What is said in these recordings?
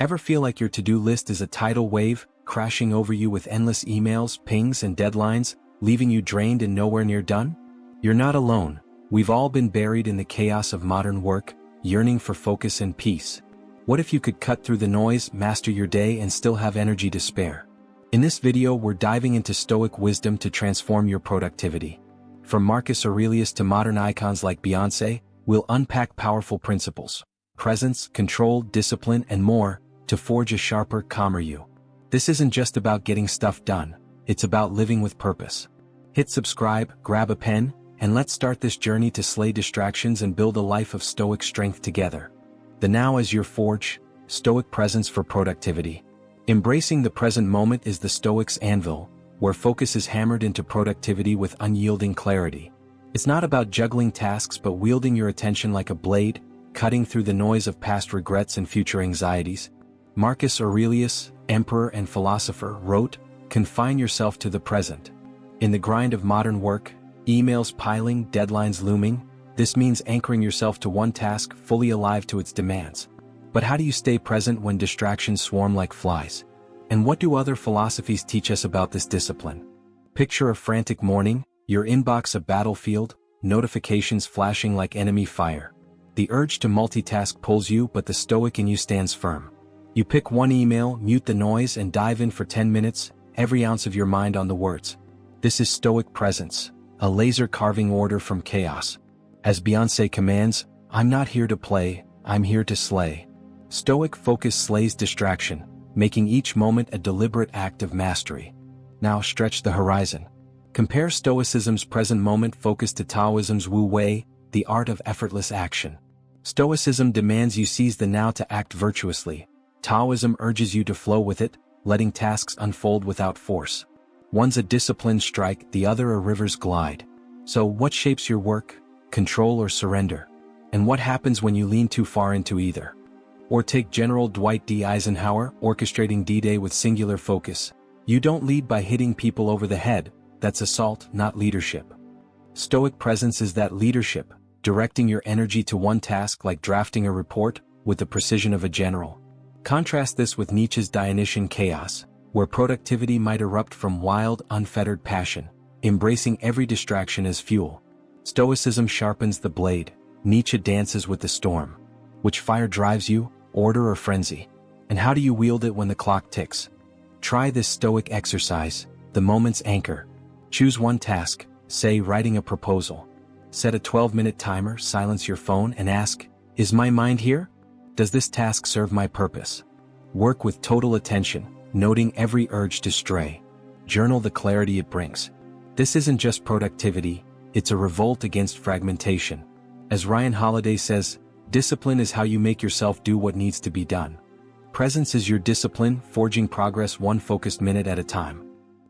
Ever feel like your to-do list is a tidal wave, crashing over you with endless emails, pings, and deadlines, leaving you drained and nowhere near done? You're not alone. We've all been buried in the chaos of modern work, yearning for focus and peace. What if you could cut through the noise, master your day, and still have energy to spare? In this video, we're diving into Stoic wisdom to transform your productivity. From Marcus Aurelius to modern icons like Beyoncé, we'll unpack powerful principles, presence, control, discipline, and more, to forge a sharper, calmer you. This isn't just about getting stuff done, it's about living with purpose. Hit subscribe, grab a pen, and let's start this journey to slay distractions and build a life of Stoic strength together. The now as your forge, Stoic presence for productivity. Embracing the present moment is the Stoics' anvil, where focus is hammered into productivity with unyielding clarity. It's not about juggling tasks but wielding your attention like a blade, cutting through the noise of past regrets and future anxieties. Marcus Aurelius, emperor and philosopher, wrote, "Confine yourself to the present." In the grind of modern work, emails piling, deadlines looming, this means anchoring yourself to one task, fully alive to its demands. But how do you stay present when distractions swarm like flies? And what do other philosophies teach us about this discipline? Picture a frantic morning, your inbox a battlefield, notifications flashing like enemy fire. The urge to multitask pulls you, but the Stoic in you stands firm. You pick one email, mute the noise, and dive in for 10 minutes, every ounce of your mind on the words. This is Stoic presence, a laser carving order from chaos. As Beyoncé commands, "I'm not here to play, I'm here to slay." Stoic focus slays distraction, making each moment a deliberate act of mastery. Now stretch the horizon. Compare Stoicism's present moment focus to Taoism's Wu Wei, the art of effortless action. Stoicism demands you seize the now to act virtuously. Taoism urges you to flow with it, letting tasks unfold without force. One's a disciplined strike, the other a river's glide. So what shapes your work, control or surrender? And what happens when you lean too far into either? Or take General Dwight D. Eisenhower, orchestrating D-Day with singular focus. You don't lead by hitting people over the head, that's assault, not leadership. Stoic presence is that leadership, directing your energy to one task like drafting a report, with the precision of a general. Contrast this with Nietzsche's Dionysian chaos, where productivity might erupt from wild, unfettered passion, embracing every distraction as fuel. Stoicism sharpens the blade, Nietzsche dances with the storm. Which fire drives you, order or frenzy? And how do you wield it when the clock ticks? Try this Stoic exercise, the moment's anchor. Choose one task, say writing a proposal. Set a 12-minute timer, silence your phone, and ask, "Is my mind here? Does this task serve my purpose?" Work with total attention, noting every urge to stray. Journal the clarity it brings. This isn't just productivity, it's a revolt against fragmentation. As Ryan Holiday says, discipline is how you make yourself do what needs to be done. Presence is your discipline, forging progress one focused minute at a time.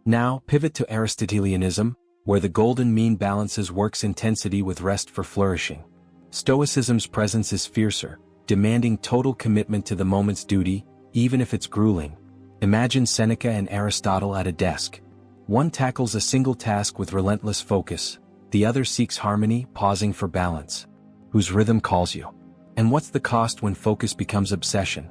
Now, pivot to Aristotelianism, where the golden mean balances work's intensity with rest for flourishing. Stoicism's presence is fiercer, demanding total commitment to the moment's duty, even if it's grueling. Imagine Seneca and Aristotle at a desk. One tackles a single task with relentless focus, the other seeks harmony, pausing for balance. Whose rhythm calls you? And what's the cost when focus becomes obsession?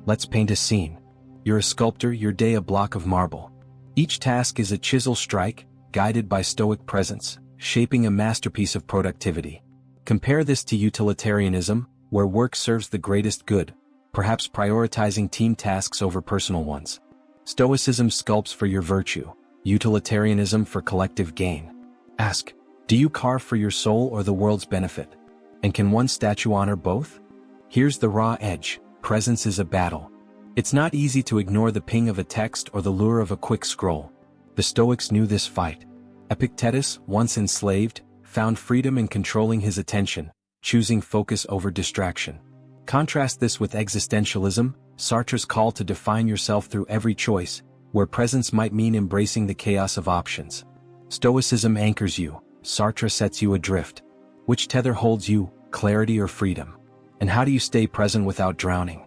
Let's paint a scene. You're a sculptor, your day a block of marble. Each task is a chisel strike, guided by Stoic presence, shaping a masterpiece of productivity. Compare this to utilitarianism, where work serves the greatest good, perhaps prioritizing team tasks over personal ones. Stoicism sculpts for your virtue, utilitarianism for collective gain. Ask, do you carve for your soul or the world's benefit? And can one statue honor both? Here's the raw edge, presence is a battle. It's not easy to ignore the ping of a text or the lure of a quick scroll. The Stoics knew this fight. Epictetus, once enslaved, found freedom in controlling his attention, choosing focus over distraction. Contrast this with existentialism, Sartre's call to define yourself through every choice, where presence might mean embracing the chaos of options. Stoicism anchors you, Sartre sets you adrift. Which tether holds you, clarity or freedom? And how do you stay present without drowning?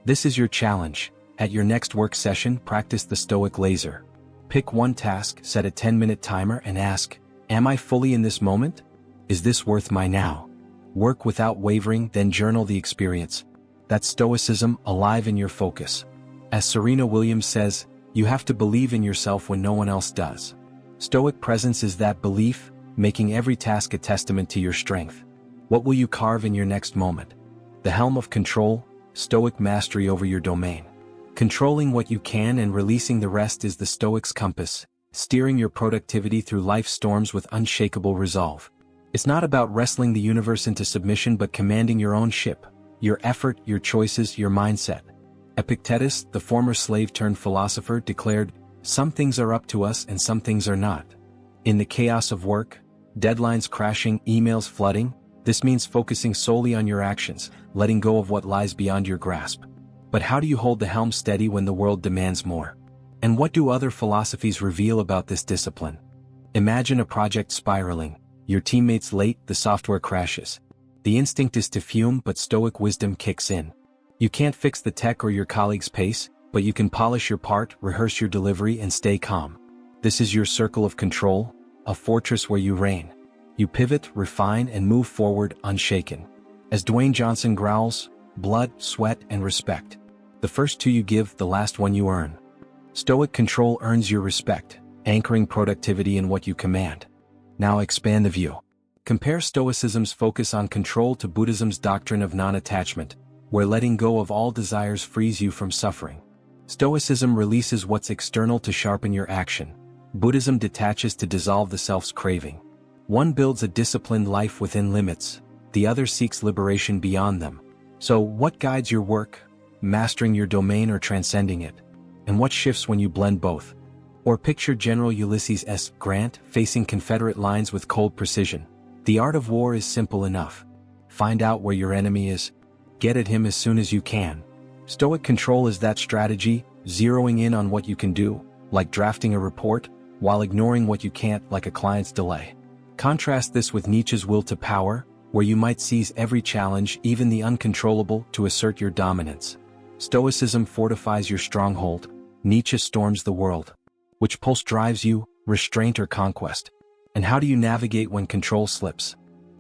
This is your challenge. At your next work session, practice the Stoic laser. Pick one task, set a 10-minute timer, and ask, am I fully in this moment? Is this worth my now? Work without wavering, then journal the experience. That's Stoicism, alive in your focus. As Serena Williams says, you have to believe in yourself when no one else does. Stoic presence is that belief, making every task a testament to your strength. What will you carve in your next moment? The helm of control, Stoic mastery over your domain. Controlling what you can and releasing the rest is the Stoic's compass, steering your productivity through life's storms with unshakable resolve. It's not about wrestling the universe into submission but commanding your own ship, your effort, your choices, your mindset. Epictetus, the former slave-turned-philosopher, declared, "Some things are up to us and some things are not." In the chaos of work, deadlines crashing, emails flooding, this means focusing solely on your actions, letting go of what lies beyond your grasp. But how do you hold the helm steady when the world demands more? And what do other philosophies reveal about this discipline? Imagine a project spiraling, your teammates late, the software crashes. The instinct is to fume, but Stoic wisdom kicks in. You can't fix the tech or your colleague's pace, but you can polish your part, rehearse your delivery, and stay calm. This is your circle of control, a fortress where you reign. You pivot, refine, and move forward unshaken. As Dwayne Johnson growls, blood, sweat, and respect. The first two you give, the last one you earn. Stoic control earns your respect, anchoring productivity in what you command. Now expand the view. Compare Stoicism's focus on control to Buddhism's doctrine of non-attachment, where letting go of all desires frees you from suffering. Stoicism releases what's external to sharpen your action. Buddhism detaches to dissolve the self's craving. One builds a disciplined life within limits, the other seeks liberation beyond them. So, what guides your work? Mastering your domain or transcending it? And what shifts when you blend both? Or picture General Ulysses S. Grant facing Confederate lines with cold precision. The art of war is simple enough. Find out where your enemy is. Get at him as soon as you can. Stoic control is that strategy, zeroing in on what you can do, like drafting a report, while ignoring what you can't, like a client's delay. Contrast this with Nietzsche's will to power, where you might seize every challenge, even the uncontrollable, to assert your dominance. Stoicism fortifies your stronghold. Nietzsche storms the world. Which pulse drives you, restraint or conquest? And how do you navigate when control slips?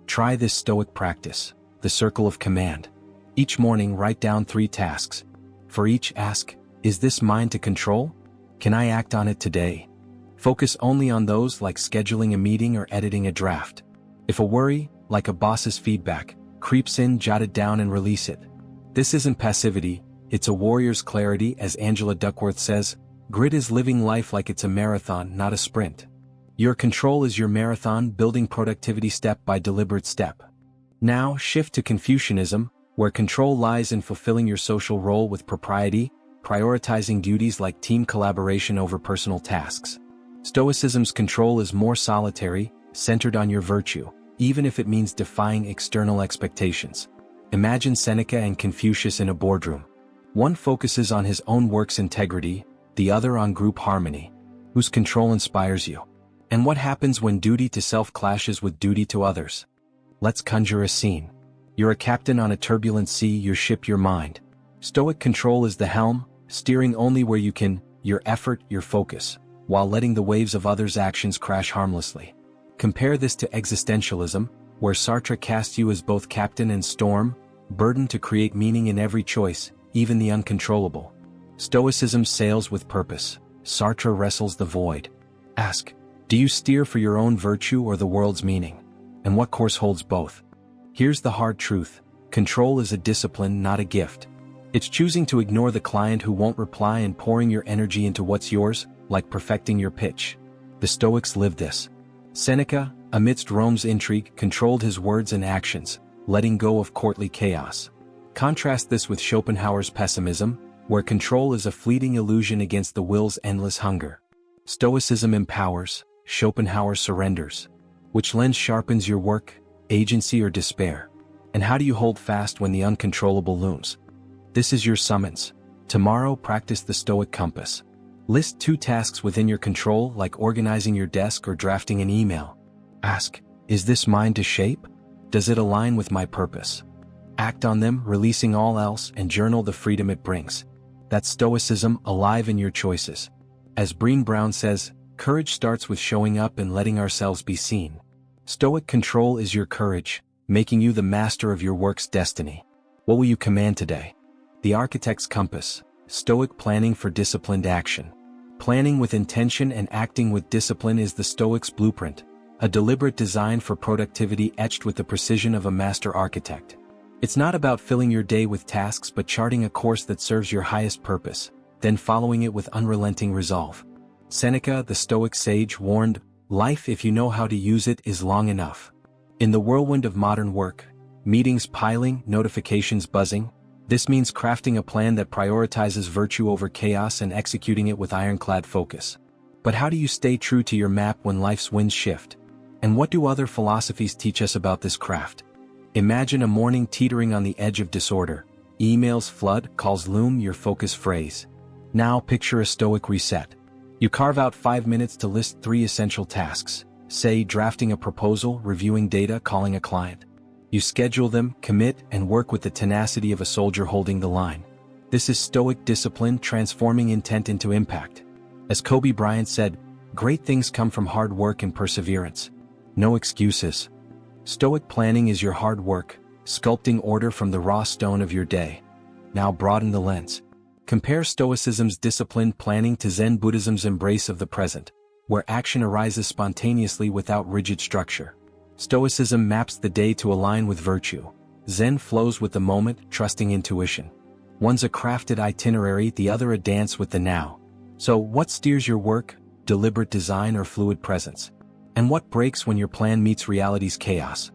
Try this Stoic practice, the circle of command. Each morning write down 3 tasks. For each ask, is this mine to control? Can I act on it today? Focus only on those, like scheduling a meeting or editing a draft. If a worry, like a boss's feedback, creeps in, jot it down and release it. This isn't passivity, it's a warrior's clarity. As Angela Duckworth says, grit is living life like it's a marathon, not a sprint. Your control is your marathon, building productivity step by deliberate step. Now, shift to Confucianism, where control lies in fulfilling your social role with propriety, prioritizing duties like team collaboration over personal tasks. Stoicism's control is more solitary, centered on your virtue, even if it means defying external expectations. Imagine Seneca and Confucius in a boardroom. One focuses on his own work's integrity, the other on group harmony. Whose control inspires you? And what happens when duty to self clashes with duty to others? Let's conjure a scene. You're a captain on a turbulent sea, your ship, your mind. Stoic control is the helm, steering only where you can, your effort, your focus, while letting the waves of others' actions crash harmlessly. Compare this to existentialism, where Sartre casts you as both captain and storm, burdened to create meaning in every choice, even the uncontrollable. Stoicism sails with purpose. Sartre wrestles the void. Ask, do you steer for your own virtue or the world's meaning? And what course holds both? Here's the hard truth. Control is a discipline, not a gift. It's choosing to ignore the client who won't reply and pouring your energy into what's yours, like perfecting your pitch. The Stoics lived this. Seneca, amidst Rome's intrigue, controlled his words and actions, letting go of courtly chaos. Contrast this with Schopenhauer's pessimism, where control is a fleeting illusion against the will's endless hunger. Stoicism empowers, Schopenhauer surrenders. Which lens sharpens your work, agency or despair? And how do you hold fast when the uncontrollable looms? This is your summons. Tomorrow, practice the Stoic compass. List 2 tasks within your control, like organizing your desk or drafting an email. Ask, is this mine to shape? Does it align with my purpose? Act on them, releasing all else, and journal the freedom it brings. That's Stoicism, alive in your choices. As Brené Brown says, courage starts with showing up and letting ourselves be seen. Stoic control is your courage, making you the master of your work's destiny. What will you command today? The Architect's Compass, Stoic Planning for Disciplined Action. Planning with intention and acting with discipline is the Stoic's blueprint, a deliberate design for productivity etched with the precision of a master architect. It's not about filling your day with tasks but charting a course that serves your highest purpose, then following it with unrelenting resolve. Seneca, the Stoic sage, warned, "Life, if you know how to use it, is long enough." In the whirlwind of modern work, meetings piling, notifications buzzing, this means crafting a plan that prioritizes virtue over chaos and executing it with ironclad focus. But how do you stay true to your map when life's winds shift? And what do other philosophies teach us about this craft? Imagine a morning teetering on the edge of disorder. Emails flood, calls loom, your focus phrase. Now picture a Stoic reset. You carve out 5 minutes to list 3 essential tasks, say drafting a proposal, reviewing data, calling a client. You schedule them, commit, and work with the tenacity of a soldier holding the line. This is Stoic discipline transforming intent into impact. As Kobe Bryant said, "Great things come from hard work and perseverance. No excuses." Stoic planning is your hard work, sculpting order from the raw stone of your day. Now broaden the lens. Compare Stoicism's disciplined planning to Zen Buddhism's embrace of the present, where action arises spontaneously without rigid structure. Stoicism maps the day to align with virtue. Zen flows with the moment, trusting intuition. One's a crafted itinerary, the other a dance with the now. So, what steers your work, deliberate design or fluid presence? And what breaks when your plan meets reality's chaos?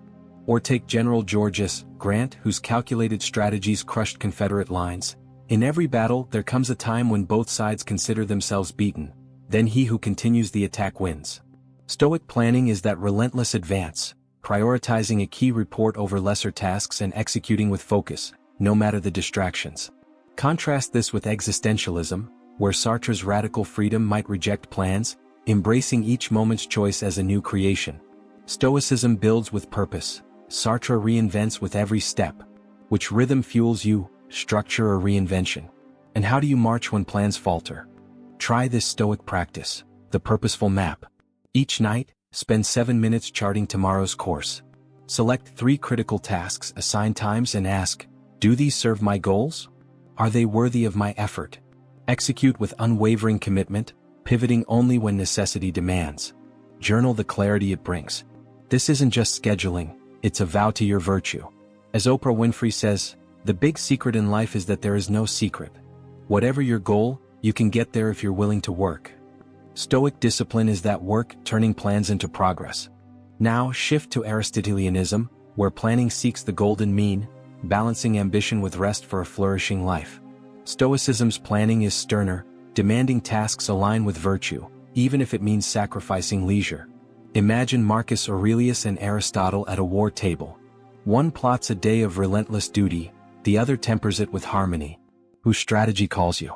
Or take General George S. Grant, whose calculated strategies crushed Confederate lines. In every battle, there comes a time when both sides consider themselves beaten. Then he who continues the attack wins. Stoic planning is that relentless advance, prioritizing a key report over lesser tasks and executing with focus, no matter the distractions. Contrast this with existentialism, where Sartre's radical freedom might reject plans, embracing each moment's choice as a new creation. Stoicism builds with purpose. Sartre reinvents with every step. Which rhythm fuels you, structure or reinvention? And how do you march when plans falter? Try this Stoic practice, the purposeful map. Each night, spend 7 minutes charting tomorrow's course. Select 3 critical tasks, assign times and ask, do these serve my goals? Are they worthy of my effort? Execute with unwavering commitment, pivoting only when necessity demands. Journal the clarity it brings. This isn't just scheduling, it's a vow to your virtue. As Oprah Winfrey says, the big secret in life is that there is no secret. Whatever your goal, you can get there if you're willing to work. Stoic discipline is that work, turning plans into progress. Now shift to Aristotelianism, where planning seeks the golden mean, balancing ambition with rest for a flourishing life. Stoicism's planning is sterner, demanding tasks align with virtue, even if it means sacrificing leisure. Imagine Marcus Aurelius and Aristotle at a war table. One plots a day of relentless duty, the other tempers it with harmony. Whose strategy calls you?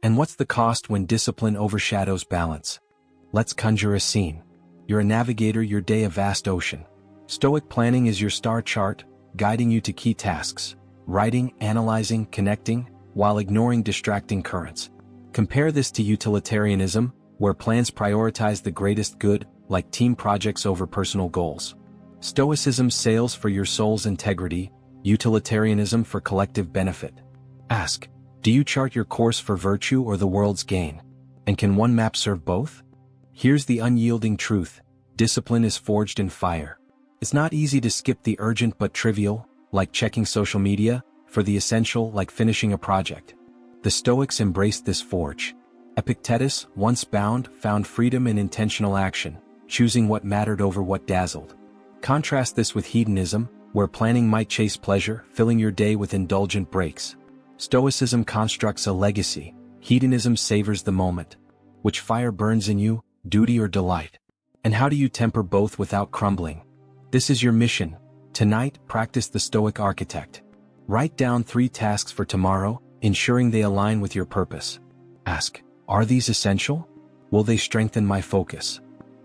And what's the cost when discipline overshadows balance? Let's conjure a scene. You're a navigator, your day a vast ocean. Stoic planning is your star chart, guiding you to key tasks, writing, analyzing, connecting, while ignoring distracting currents. Compare this to utilitarianism, where plans prioritize the greatest good, like team projects over personal goals. Stoicism sails for your soul's integrity, utilitarianism for collective benefit. Ask, do you chart your course for virtue or the world's gain? And can one map serve both? Here's the unyielding truth. Discipline is forged in fire. It's not easy to skip the urgent but trivial, like checking social media, for the essential, like finishing a project. The Stoics embraced this forge. Epictetus, once bound, found freedom in intentional action, choosing what mattered over what dazzled. Contrast this with hedonism, where planning might chase pleasure, filling your day with indulgent breaks. Stoicism constructs a legacy. Hedonism savors the moment. Which fire burns in you, duty or delight? And how do you temper both without crumbling? This is your mission. Tonight, practice the Stoic architect. Write down 3 tasks for tomorrow, ensuring they align with your purpose. Ask, are these essential? Will they strengthen my focus?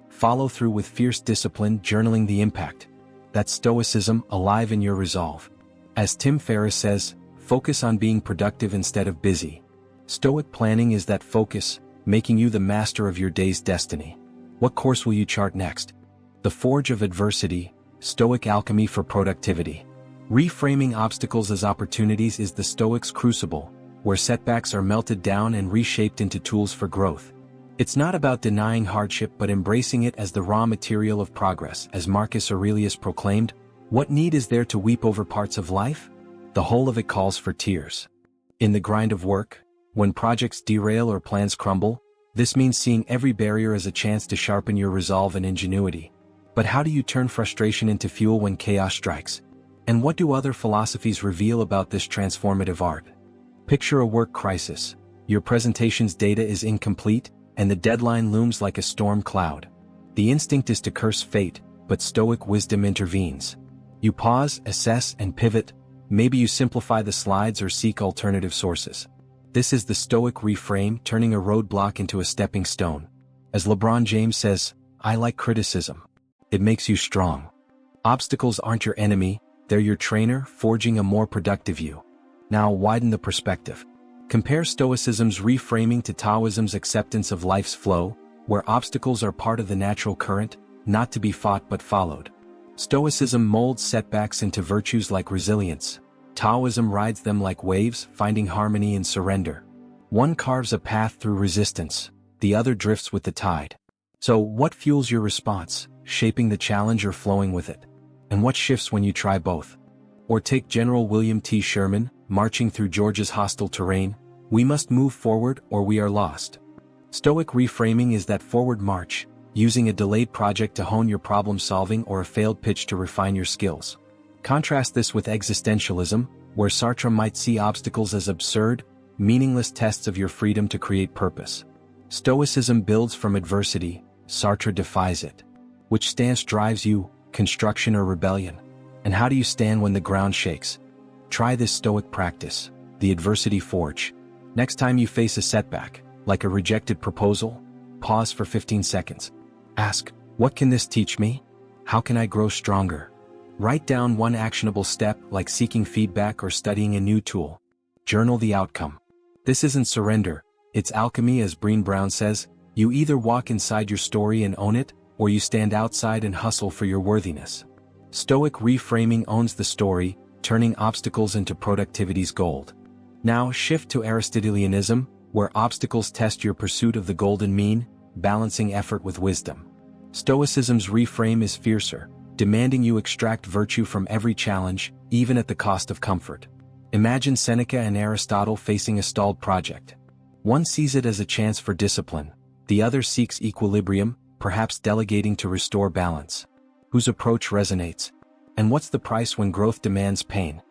Follow through with fierce discipline, journaling the impact. That's Stoicism, alive in your resolve. As Tim Ferriss says, focus on being productive instead of busy. Stoic planning is that focus, making you the master of your day's destiny. What course will you chart next? The forge of adversity, Stoic alchemy for productivity. Reframing obstacles as opportunities is the Stoics' crucible, where setbacks are melted down and reshaped into tools for growth. It's not about denying hardship but embracing it as the raw material of progress. As Marcus Aurelius proclaimed, "What need is there to weep over parts of life? The whole of it calls for tears." In the grind of work, when projects derail or plans crumble, this means seeing every barrier as a chance to sharpen your resolve and ingenuity. But how do you turn frustration into fuel when chaos strikes? And what do other philosophies reveal about this transformative art? Picture a work crisis. Your presentation's data is incomplete, and the deadline looms like a storm cloud. The instinct is to curse fate, but Stoic wisdom intervenes. You pause, assess, and pivot. Maybe you simplify the slides or seek alternative sources. This is the Stoic reframe, turning a roadblock into a stepping stone. As LeBron James says, "I like criticism. It makes you strong." Obstacles aren't your enemy, they're your trainer, forging a more productive you. Now widen the perspective. Compare Stoicism's reframing to Taoism's acceptance of life's flow, where obstacles are part of the natural current, not to be fought but followed. Stoicism molds setbacks into virtues like resilience. Taoism rides them like waves, finding harmony in surrender. One carves a path through resistance, the other drifts with the tide. So what fuels your response, shaping the challenge or flowing with it? And what shifts when you try both? Or take General William T. Sherman, marching through Georgia's hostile terrain, "We must move forward or we are lost." Stoic reframing is that forward march, using a delayed project to hone your problem-solving or a failed pitch to refine your skills. Contrast this with existentialism, where Sartre might see obstacles as absurd, meaningless tests of your freedom to create purpose. Stoicism builds from adversity, Sartre defies it. Which stance drives you, construction or rebellion? And how do you stand when the ground shakes? Try this Stoic practice, the adversity forge. Next time you face a setback, like a rejected proposal, pause for 15 seconds. Ask, "What can this teach me? How can I grow stronger?" Write down one actionable step, like seeking feedback or studying a new tool. Journal the outcome. This isn't surrender, it's alchemy. As Brené Brown says, you either walk inside your story and own it, or you stand outside and hustle for your worthiness. Stoic reframing owns the story, turning obstacles into productivity's gold. Now shift to Aristotelianism, where obstacles test your pursuit of the golden mean, balancing effort with wisdom. Stoicism's reframe is fiercer, demanding you extract virtue from every challenge, even at the cost of comfort. Imagine Seneca and Aristotle facing a stalled project. One sees it as a chance for discipline, the other seeks equilibrium, perhaps delegating to restore balance. Whose approach resonates? And what's the price when growth demands pain?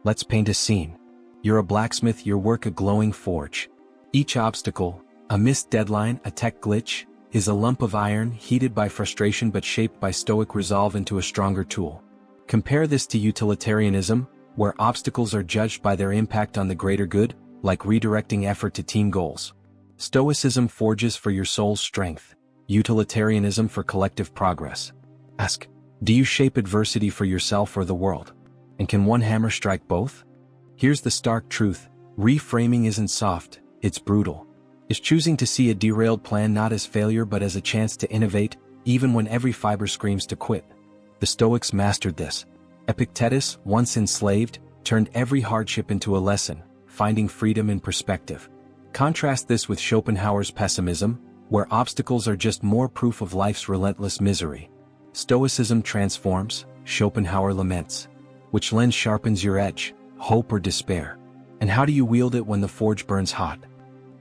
Let's paint a scene. You're a blacksmith, your work a glowing forge. Each obstacle, a missed deadline, a tech glitch, is a lump of iron heated by frustration but shaped by Stoic resolve into a stronger tool. Compare this to utilitarianism, where obstacles are judged by their impact on the greater good, like redirecting effort to team goals. Stoicism forges for your soul's strength, utilitarianism for collective progress. Ask, do you shape adversity for yourself or the world? And can one hammer strike both? Here's the stark truth, reframing isn't soft, it's brutal. It's choosing to see a derailed plan not as failure but as a chance to innovate, even when every fiber screams to quit. The Stoics mastered this. Epictetus, once enslaved, turned every hardship into a lesson, finding freedom in perspective. Contrast this with Schopenhauer's pessimism, where obstacles are just more proof of life's relentless misery. Stoicism transforms, Schopenhauer laments. Which lens sharpens your edge, hope or despair? And how do you wield it when the forge burns hot?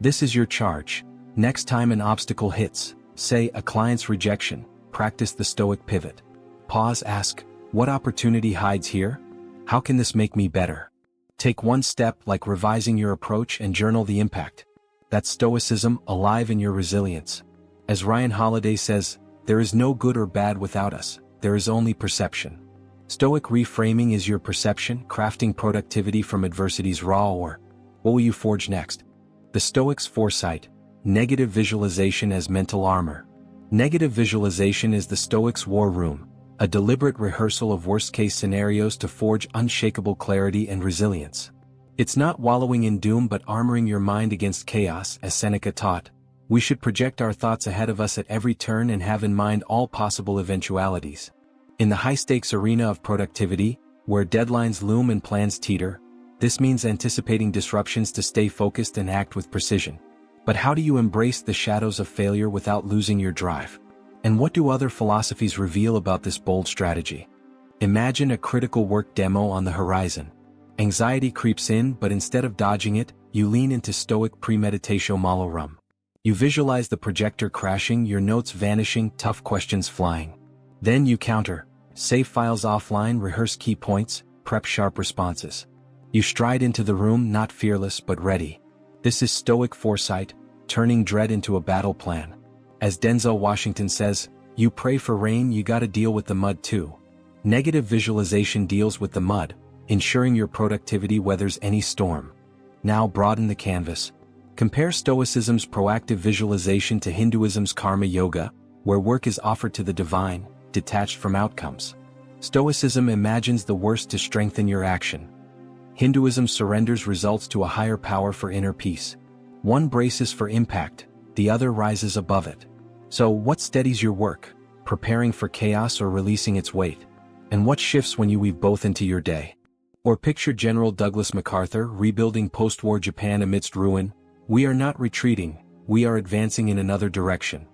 This is your charge. Next time an obstacle hits, say a client's rejection, practice the Stoic pivot. Pause, ask, what opportunity hides here? How can this make me better? Take one step, like revising your approach, and journal the impact. That's Stoicism, alive in your resilience. As Ryan Holiday says, there is no good or bad without us, there is only perception. Stoic reframing is your perception, crafting productivity from adversity's raw ore. What will you forge next? The Stoics' foresight, negative visualization as mental armor. Negative visualization is the Stoics' war room, a deliberate rehearsal of worst-case scenarios to forge unshakable clarity and resilience. It's not wallowing in doom but armoring your mind against chaos. As Seneca taught, we should project our thoughts ahead of us at every turn and have in mind all possible eventualities. In the high-stakes arena of productivity, where deadlines loom and plans teeter. This means anticipating disruptions to stay focused and act with precision. But how do you embrace the shadows of failure without losing your drive? And what do other philosophies reveal about this bold strategy? Imagine a critical work demo on the horizon. Anxiety creeps in, but instead of dodging it, you lean into Stoic premeditatio malorum. You visualize the projector crashing, your notes vanishing, tough questions flying. Then you counter, save files offline, rehearse key points, prep sharp responses. You stride into the room not fearless but ready. This is Stoic foresight, turning dread into a battle plan. As Denzel Washington says, you pray for rain, you gotta deal with the mud too. Negative visualization deals with the mud, ensuring your productivity weathers any storm. Now broaden the canvas. Compare Stoicism's proactive visualization to Hinduism's karma yoga, where work is offered to the divine, detached from outcomes. Stoicism imagines the worst to strengthen your action. Hinduism surrenders results to a higher power for inner peace. One braces for impact, the other rises above it. So what steadies your work, preparing for chaos or releasing its weight? And what shifts when you weave both into your day? Or picture General Douglas MacArthur rebuilding post-war Japan amidst ruin. We are not retreating, we are advancing in another direction.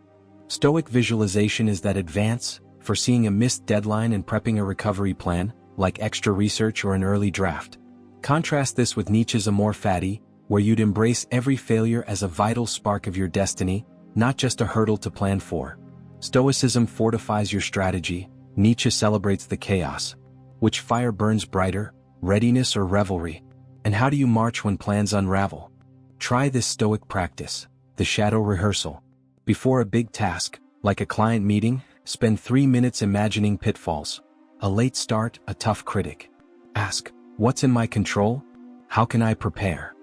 Stoic visualization is that advance, foreseeing a missed deadline and prepping a recovery plan, like extra research or an early draft. Contrast this with Nietzsche's Amor Fati, where you'd embrace every failure as a vital spark of your destiny, not just a hurdle to plan for. Stoicism fortifies your strategy, Nietzsche celebrates the chaos. Which fire burns brighter, readiness or revelry? And how do you march when plans unravel? Try this Stoic practice, the shadow rehearsal. Before a big task, like a client meeting, spend 3 minutes imagining pitfalls. A late start, a tough critic. Ask, what's in my control? How can I prepare?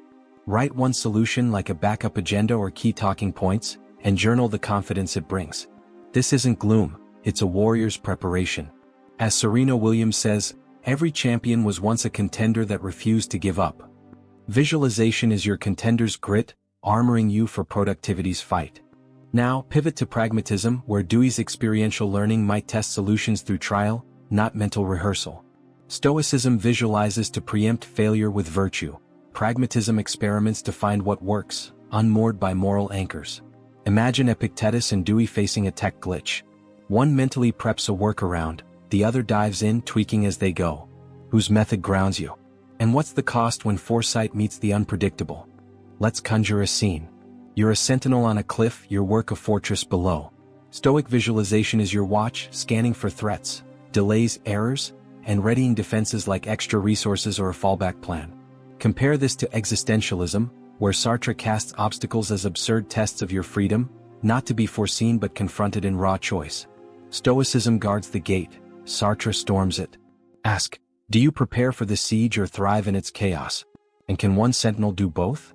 Write one solution like a backup agenda or key talking points, and journal the confidence it brings. This isn't gloom, it's a warrior's preparation. As Serena Williams says, every champion was once a contender that refused to give up. Visualization is your contender's grit, armoring you for productivity's fight. Now, pivot to pragmatism, where Dewey's experiential learning might test solutions through trial, not mental rehearsal. Stoicism visualizes to preempt failure with virtue. Pragmatism experiments to find what works, unmoored by moral anchors. Imagine Epictetus and Dewey facing a tech glitch. One mentally preps a workaround, the other dives in, tweaking as they go. Whose method grounds you? And what's the cost when foresight meets the unpredictable? Let's conjure a scene. You're a sentinel on a cliff, your work a fortress below. Stoic visualization is your watch, scanning for threats, delays, errors, and readying defenses like extra resources or a fallback plan. Compare this to existentialism, where Sartre casts obstacles as absurd tests of your freedom, not to be foreseen but confronted in raw choice. Stoicism guards the gate, Sartre storms it. Ask, do you prepare for the siege or thrive in its chaos? And can one sentinel do both?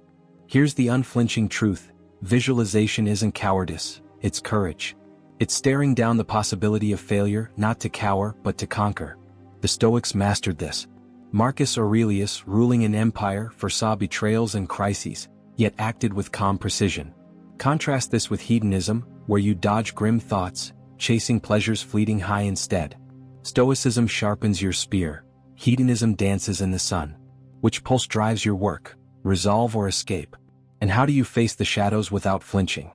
Here's the unflinching truth, visualization isn't cowardice, it's courage. It's staring down the possibility of failure, not to cower but to conquer. The Stoics mastered this. Marcus Aurelius, ruling an empire, foresaw betrayals and crises, yet acted with calm precision. Contrast this with hedonism, where you dodge grim thoughts, chasing pleasures fleeting high instead. Stoicism sharpens your spear, hedonism dances in the sun. Which pulse drives your work, resolve or escape? And how do you face the shadows without flinching?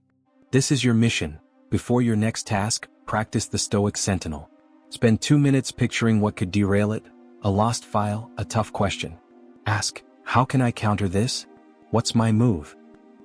This is your mission. Before your next task, practice the Stoic sentinel. Spend 2 minutes picturing what could derail it, a lost file, a tough question. Ask, how can I counter this? What's my move?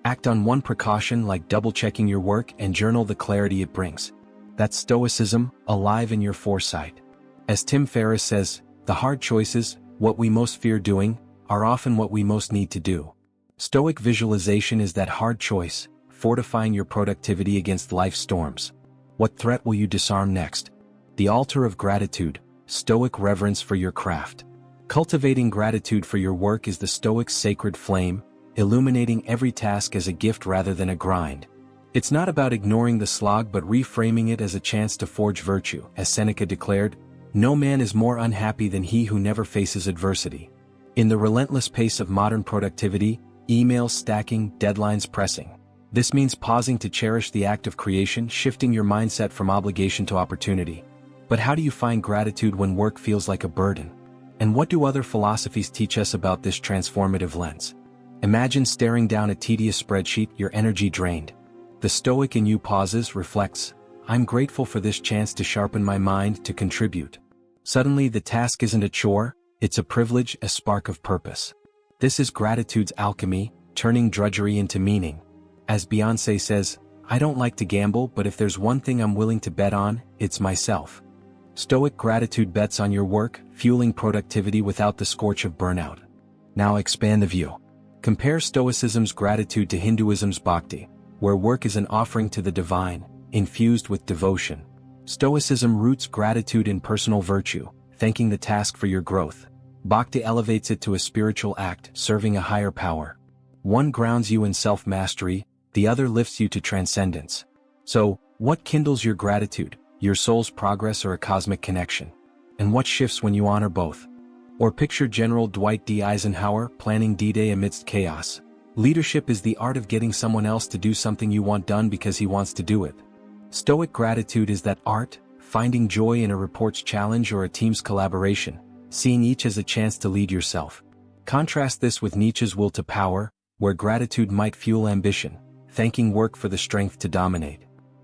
Act on one precaution like double-checking your work and journal the clarity it brings. That's Stoicism, alive in your foresight. As Tim Ferriss says, the hard choices, what we most fear doing, are often what we most need to do. Stoic visualization is that hard choice, fortifying your productivity against life's storms. What threat will you disarm next? The altar of gratitude, Stoic reverence for your craft. Cultivating gratitude for your work is the Stoic's sacred flame, illuminating every task as a gift rather than a grind. It's not about ignoring the slog but reframing it as a chance to forge virtue. As Seneca declared, no man is more unhappy than he who never faces adversity. In the relentless pace of modern productivity, emails stacking, deadlines pressing. This means pausing to cherish the act of creation, shifting your mindset from obligation to opportunity. But how do you find gratitude when work feels like a burden? And what do other philosophies teach us about this transformative lens? Imagine staring down a tedious spreadsheet, your energy drained. The Stoic in you pauses, reflects, I'm grateful for this chance to sharpen my mind, to contribute. Suddenly the task isn't a chore, it's a privilege, a spark of purpose. This is gratitude's alchemy, turning drudgery into meaning. As Beyoncé says, I don't like to gamble, but if there's one thing I'm willing to bet on, it's myself. Stoic gratitude bets on your work, fueling productivity without the scorch of burnout. Now expand the view. Compare Stoicism's gratitude to Hinduism's bhakti, where work is an offering to the divine, infused with devotion. Stoicism roots gratitude in personal virtue, thanking the task for your growth. Bhakti elevates it to a spiritual act, serving a higher power. One grounds you in self-mastery, the other lifts you to transcendence. So, what kindles your gratitude, your soul's progress or a cosmic connection? And what shifts when you honor both? Or picture General Dwight D. Eisenhower planning D-Day amidst chaos. Leadership is the art of getting someone else to do something you want done because he wants to do it. Stoic gratitude is that art, finding joy in a report's challenge or a team's collaboration, seeing each as a chance to lead yourself. Contrast this with Nietzsche's will to power, where gratitude might fuel ambition, thanking work for the strength to dominate.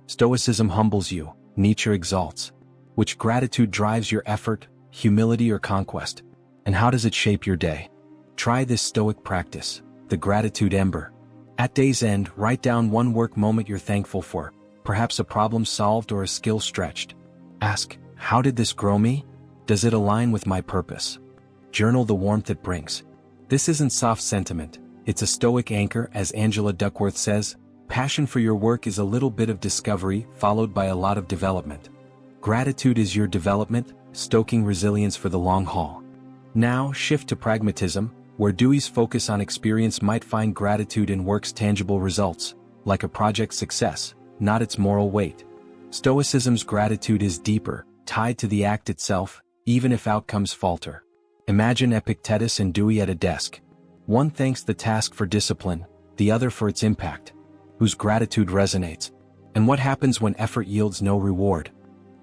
Stoicism humbles you, Nietzsche exalts. Which gratitude drives your effort, humility or conquest? And how does it shape your day? Try this Stoic practice, the gratitude ember. At day's end, write down one work moment you're thankful for, perhaps a problem solved or a skill stretched. Ask, how did this grow me? Does it align with my purpose? Journal the warmth it brings. This isn't soft sentiment, it's a Stoic anchor. As Angela Duckworth says, passion for your work is a little bit of discovery followed by a lot of development. Gratitude is your development, stoking resilience for the long haul. Now, shift to pragmatism, where Dewey's focus on experience might find gratitude in work's tangible results, like a project's success, not its moral weight. Stoicism's gratitude is deeper, tied to the act itself, even if outcomes falter. Imagine Epictetus and Dewey at a desk. One thanks the task for discipline, the other for its impact. Whose gratitude resonates? And what happens when effort yields no reward?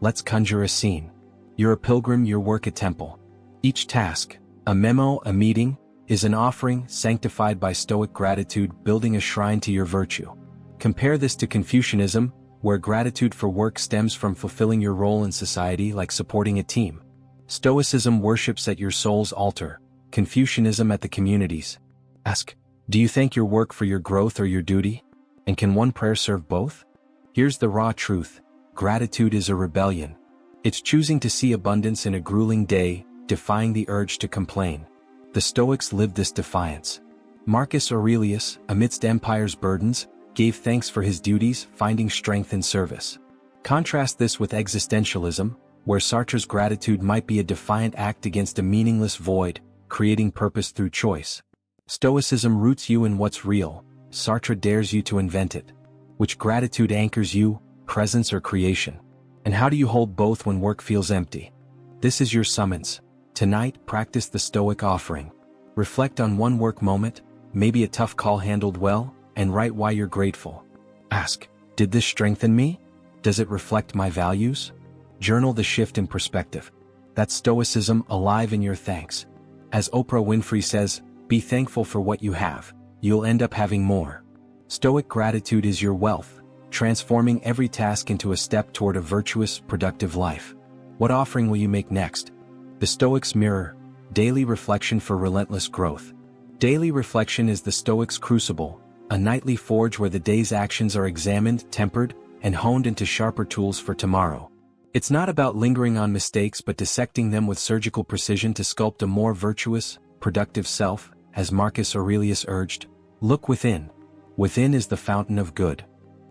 Let's conjure a scene. You're a pilgrim, your work a temple. Each task, a memo, a meeting, is an offering sanctified by Stoic gratitude, building a shrine to your virtue. Compare this to Confucianism, where gratitude for work stems from fulfilling your role in society, like supporting a team. Stoicism worships at your soul's altar, Confucianism at the community's. Ask, do you thank your work for your growth or your duty? And can one prayer serve both? Here's the raw truth. Gratitude is a rebellion. It's choosing to see abundance in a grueling day, defying the urge to complain. The Stoics lived this defiance. Marcus Aurelius, amidst empire's burdens, gave thanks for his duties, finding strength in service. Contrast this with existentialism, where Sartre's gratitude might be a defiant act against a meaningless void, creating purpose through choice. Stoicism roots you in what's real, Sartre dares you to invent it. Which gratitude anchors you, presence or creation? And how do you hold both when work feels empty? This is your summons. Tonight, practice the Stoic offering. Reflect on one work moment, maybe a tough call handled well, and write why you're grateful. Ask, did this strengthen me? Does it reflect my values? Journal the shift in perspective. That's Stoicism alive in your thanks. As Oprah Winfrey says, be thankful for what you have. You'll end up having more. Stoic gratitude is your wealth, transforming every task into a step toward a virtuous, productive life. What offering will you make next? The Stoics mirror, daily reflection for relentless growth. Daily reflection is the Stoics' crucible, a nightly forge where the day's actions are examined, tempered, and honed into sharper tools for tomorrow. It's not about lingering on mistakes but dissecting them with surgical precision to sculpt a more virtuous, productive self, as Marcus Aurelius urged. Look within. Within is the fountain of good.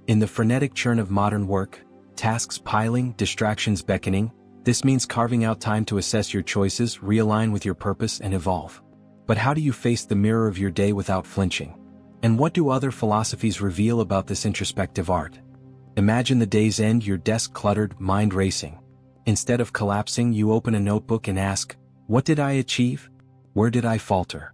In the frenetic churn of modern work, tasks piling, distractions beckoning, this means carving out time to assess your choices, realign with your purpose, and evolve. But how do you face the mirror of your day without flinching? And what do other philosophies reveal about this introspective art? Imagine the day's end, your desk cluttered, mind racing. Instead of collapsing, you open a notebook and ask, what did I achieve? Where did I falter?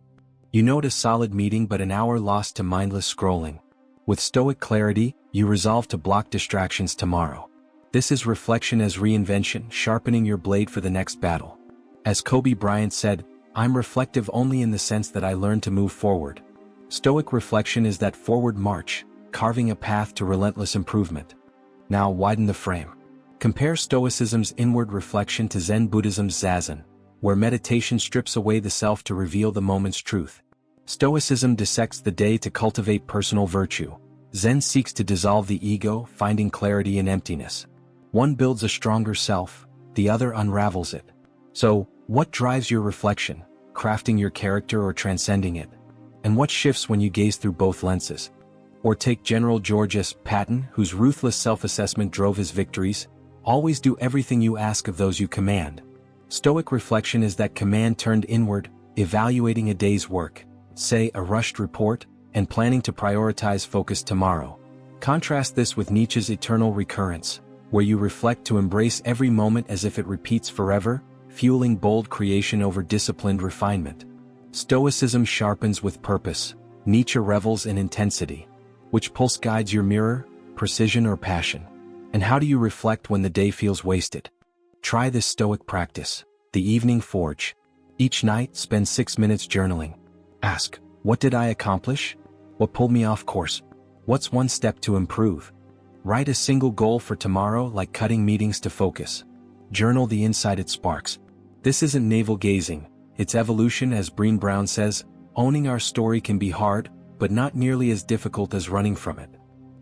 You note a solid meeting but an hour lost to mindless scrolling. With Stoic clarity, you resolve to block distractions tomorrow. This is reflection as reinvention, sharpening your blade for the next battle. As Kobe Bryant said, "I'm reflective only in the sense that I learn to move forward." Stoic reflection is that forward march, carving a path to relentless improvement. Now widen the frame. Compare Stoicism's inward reflection to Zen Buddhism's Zazen, where meditation strips away the self to reveal the moment's truth. Stoicism dissects the day to cultivate personal virtue. Zen seeks to dissolve the ego, finding clarity in emptiness. One builds a stronger self, the other unravels it. So, what drives your reflection, crafting your character or transcending it? And what shifts when you gaze through both lenses? Or take General George S. Patton, whose ruthless self-assessment drove his victories: always do everything you ask of those you command. Stoic reflection is that command turned inward, evaluating a day's work, say a rushed report, and planning to prioritize focus tomorrow. Contrast this with Nietzsche's eternal recurrence, where you reflect to embrace every moment as if it repeats forever, fueling bold creation over disciplined refinement. Stoicism sharpens with purpose. Nietzsche revels in intensity. Which pulse guides your mirror, precision or passion? And how do you reflect when the day feels wasted? Try this Stoic practice, the evening forge. Each night, spend 6 minutes journaling. Ask, what did I accomplish? What pulled me off course? What's one step to improve? Write a single goal for tomorrow, like cutting meetings to focus. Journal the insight it sparks. This isn't navel-gazing, it's evolution. As Brené Brown says, owning our story can be hard, but not nearly as difficult as running from it.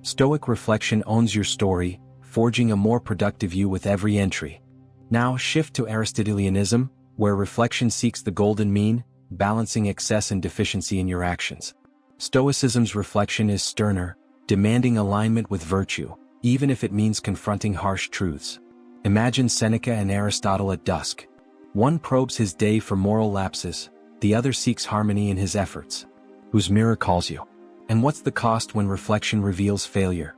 Stoic reflection owns your story, forging a more productive you with every entry. Now shift to Aristotelianism, where reflection seeks the golden mean, balancing excess and deficiency in your actions. Stoicism's reflection is sterner, demanding alignment with virtue, even if it means confronting harsh truths. Imagine Seneca and Aristotle at dusk. One probes his day for moral lapses, the other seeks harmony in his efforts. Whose mirror calls you? And what's the cost when reflection reveals failure?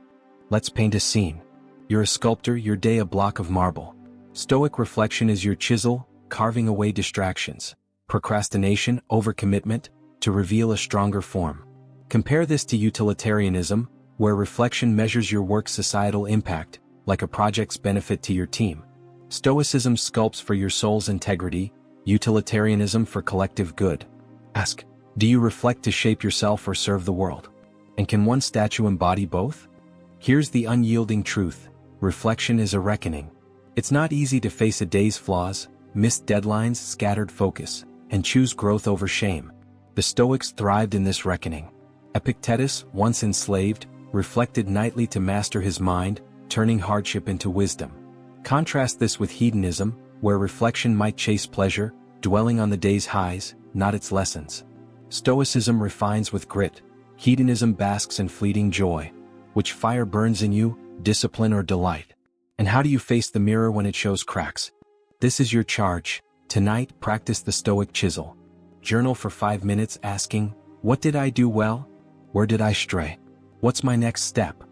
Let's paint a scene. You're a sculptor, your day a block of marble. Stoic reflection is your chisel, carving away distractions, procrastination, overcommitment, to reveal a stronger form. Compare this to utilitarianism, where reflection measures your work's societal impact, like a project's benefit to your team. Stoicism sculpts for your soul's integrity, utilitarianism for collective good. Ask, do you reflect to shape yourself or serve the world? And can one statue embody both? Here's the unyielding truth: reflection is a reckoning. It's not easy to face a day's flaws, missed deadlines, scattered focus, and choose growth over shame. The Stoics thrived in this reckoning. Epictetus, once enslaved, reflected nightly to master his mind, turning hardship into wisdom. Contrast this with hedonism, where reflection might chase pleasure, dwelling on the day's highs, not its lessons. Stoicism refines with grit. Hedonism basks in fleeting joy. Which fire burns in you, discipline or delight? And how do you face the mirror when it shows cracks? This is your charge. Tonight, practice the Stoic chisel. Journal for 5 minutes asking, what did I do well? Where did I stray? What's my next step?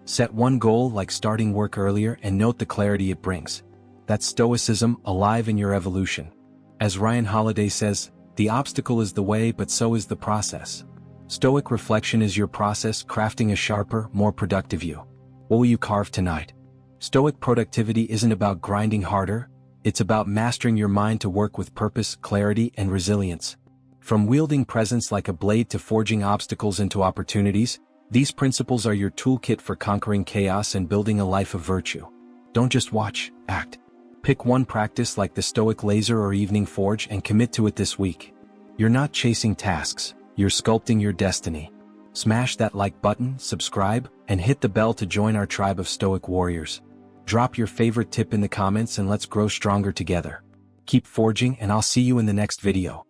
Set one goal, like starting work earlier, and note the clarity it brings. That's Stoicism, alive in your evolution. As Ryan Holiday says, the obstacle is the way, but so is the process. Stoic reflection is your process, crafting a sharper, more productive you. What will you carve tonight? Stoic productivity isn't about grinding harder, it's about mastering your mind to work with purpose, clarity, and resilience. From wielding presence like a blade to forging obstacles into opportunities, these principles are your toolkit for conquering chaos and building a life of virtue. Don't just watch, act. Pick one practice like the Stoic laser or evening forge and commit to it this week. You're not chasing tasks, you're sculpting your destiny. Smash that like button, subscribe, and hit the bell to join our tribe of Stoic warriors. Drop your favorite tip in the comments and let's grow stronger together. Keep forging, and I'll see you in the next video.